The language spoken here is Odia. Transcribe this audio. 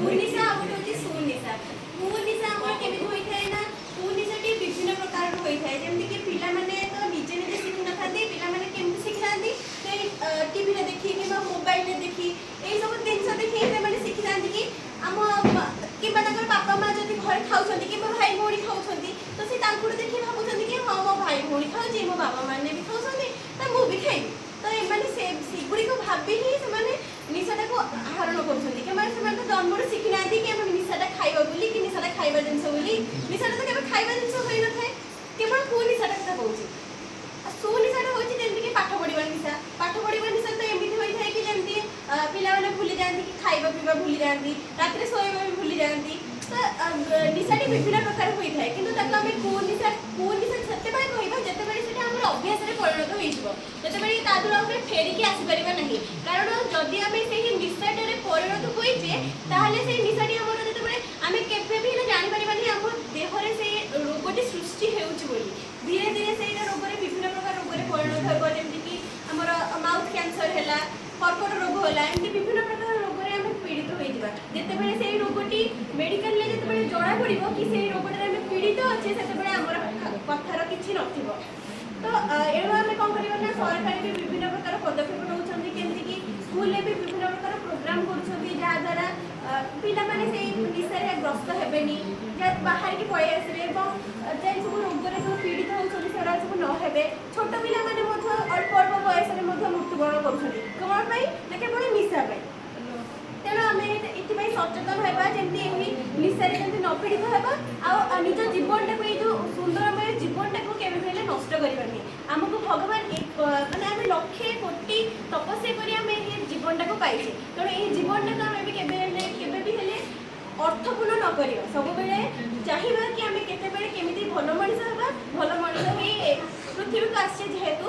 କୁନିଶା ଆଉ ଗୋଟେ ହେଉଛି ସୁନିଶା। କୁନିଶା ଆମର କେମିତି ହୋଇଥାଏ ନା କୁନିଶାଟି ବିଭିନ୍ନ ପ୍ରକାର ହୋଇଥାଏ। ଯେମିତିକି ପିଲାମାନେ ତ ନିଜେ ନିଜେ ଶିଖିନଥାନ୍ତି, ପିଲାମାନେ କେମିତି ଶିଖିଥାନ୍ତି ସେଇ ଟିଭିରେ ଦେଖି କିମ୍ବା ମୋବାଇଲରେ ଦେଖି ଏଇସବୁ ଜିନିଷ ଦେଖି ସେମାନେ ଶିଖିଥାନ୍ତି କି ଆମ କିମ୍ବା ତାଙ୍କର ବାପା ମା ଯଦି ଘରେ ଖାଉଛନ୍ତି କିମ୍ବା ଭାଇ ଭଉଣୀ ଖାଉଛନ୍ତି ତ ସେ ତାଙ୍କଠୁ ଦେଖି ଭାବୁଛନ୍ତି କି ହଁ ମୋ ଭାଇ ଭଉଣୀ ଖାଉଛି, ମୋ ବାବା ମାନେ ବି ଖାଉଛନ୍ତି ତ ମୁଁ ବି ଖାଇବି। ତ ଏମାନେ ସେଗୁଡ଼ିକୁ ଭାବି ହିଁ ସେମାନେ ନିଶାଟାକୁ ଆହରଣ କରୁଛନ୍ତି। କିମ୍ବା ସେମାନେ ତ ଜନ୍ମରୁ ଶିଖିନାହାନ୍ତି କି ଆମେ ନିଶାଟା ଖାଇବା ବୋଲି କି ନିଶାଟା ଖାଇବା ଜିନିଷ ବୋଲି। ନିଶାଟା ତ କେବେ ଖାଇବା ଜିନିଷ ହୋଇନଥାଏ, କେବଳ କୁନିଶାଟା କଥା କହୁଛି। ସୁନିଶାଟା ହେଉଛି ଯେମିତିକି ପାଠ ପଢ଼ିବା ନିଶା। ପାଠ ପଢ଼ିବା ନିଶା ତ ଏମିତି ହୋଇଥାଏ କି ଯେମିତି ପିଲାମାନେ ଭୁଲି ଯାଆନ୍ତି କି ଖାଇବା ପିଇବା ଭୁଲି ଯାଆନ୍ତି, ରାତିରେ ଶୋଇବା ବି ଭୁଲି ଯାଆନ୍ତି। ତ ନିଶାଟି ବିଭିନ୍ନ ପ୍ରକାର ହୋଇଥାଏ, କିନ୍ତୁ ତାକୁ ଆମେ କୁନିଶା ସେତେବେଳେ କହିବା ଯେତେବେଳେ ସେଟା ଆମର ଅଭ୍ୟାସରେ ପରିଣତ ହୋଇଯିବ, ଯେତେବେଳେ ତା ଦ୍ୱାରା ଆମେ ଫେରିକି ଆସିପାରିବା ନାହିଁ। କାରଣ ଯଦି ଆମେ ସେହି ନିଶାଟାରେ ପରିଣତ ହୋଇଛେ ତାହେଲେ ସେଇ ନିଶାଟି ଆମର ଯେତେବେଳେ ଆମେ କେବେ ବି ହେଲେ ଜାଣିପାରିବାନି ଆମ ଦେହରେ ସେଇ ରୋଗଟି ସୃଷ୍ଟି ହେଉଛି ବୋଲି। ଧୀରେ ଧୀରେ ସେଇଟା ରୋଗରେ ବିଭିନ୍ନ ପ୍ରକାର ରୋଗରେ ପରିଣତ ହେବ, ଯେମିତିକି ଆମର ମାଉଥ କ୍ୟାନ୍ସର ହେଲା, କର୍କଟ ରୋଗ ହେଲା, ଏମିତି ବିଭିନ୍ନ ପ୍ରକାର ରୋଗରେ ଆମେ ପୀଡ଼ିତ ହୋଇଯିବା। ଯେତେବେଳେ ସେଇ ରୋଗଟି ମେଡ଼ିକାଲରେ ଯେତେବେଳେ ଜଣାପଡ଼ିବ କି ସେଇ ରୋଗଟାରେ ଆମେ ପୀଡ଼ିତ ଅଛେ ସେତେବେଳେ ଆମର କଥାର କିଛି ନଥିବ। ତ ଏଣୁ ଆମେ କ'ଣ କରିବା ନା ସରକାର ବି ବିଭିନ୍ନ ପ୍ରକାର ପଦକ୍ଷେପ ନେଉଛନ୍ତି, କେମିତିକି ସ୍କୁଲରେ ବି ବିଭିନ୍ନ ପ୍ରକାର ପ୍ରୋଗ୍ରାମ କରୁଛନ୍ତି ଯାହାଦ୍ୱାରା ପିଲାମାନେ ସେଇ ନିଶାରେ ଗ୍ରସ୍ତ ହେବେନି, ଯାହା ବାହାରିକି ପଳେଇ ଆସିବେ ଏବଂ ଯେଉଁ ସବୁ ରୋଗରେ ସବୁ ପୀଡ଼ିତ ହେଉଛନ୍ତି ସେଗୁଡ଼ା ସବୁ ନ ହେବେ। ଛୋଟ ପିଲାମାନେ ମଧ୍ୟ ଅଳ୍ପ ଅଳ୍ପ ବୟସରେ ମଧ୍ୟ ମୃତ୍ୟୁବରଣ କରୁଛନ୍ତି, କ'ଣ ପାଇଁ ନା କେବଳ ନିଶା ପାଇଁ। ତେଣୁ ଆମେ ଏଥିପାଇଁ ସଚେତନ ହେବା ଯେମିତି ଏହି ନିଶାରେ ଯେମିତି ନ ପୀଡ଼ିତ ହେବା ଆଉ ନିଜ ଜୀବନଟାକୁ ଏଇ ଯେଉଁ ସୁନ୍ଦରମୟ ଜୀବନଟାକୁ କେବେ ବି ହେଲେ ନଷ୍ଟ କରିବାନି। ଆମକୁ ଭଗବାନ ମାନେ ଆମେ ଲକ୍ଷେ କୋଟି ତପସ୍ୟା କରି ଆମେ ଏହି ଜୀବନଟାକୁ ପାଇଛେ, ତେଣୁ ଏହି ଜୀବନଟାକୁ ଆମେ ବି କେବେ ବି ହେଲେ ଅର୍ଥପୂର୍ଣ୍ଣ ନ କରିବା। ସବୁବେଳେ ଚାହିଁବା କି ଆମେ କେତେବେଳେ କେମିତି ଭଲ ମଣିଷ ହେବା, ଭଲ ମଣିଷ ହେଇ ପୃଥିବୀକୁ ଆସିଛେ ଯେହେତୁ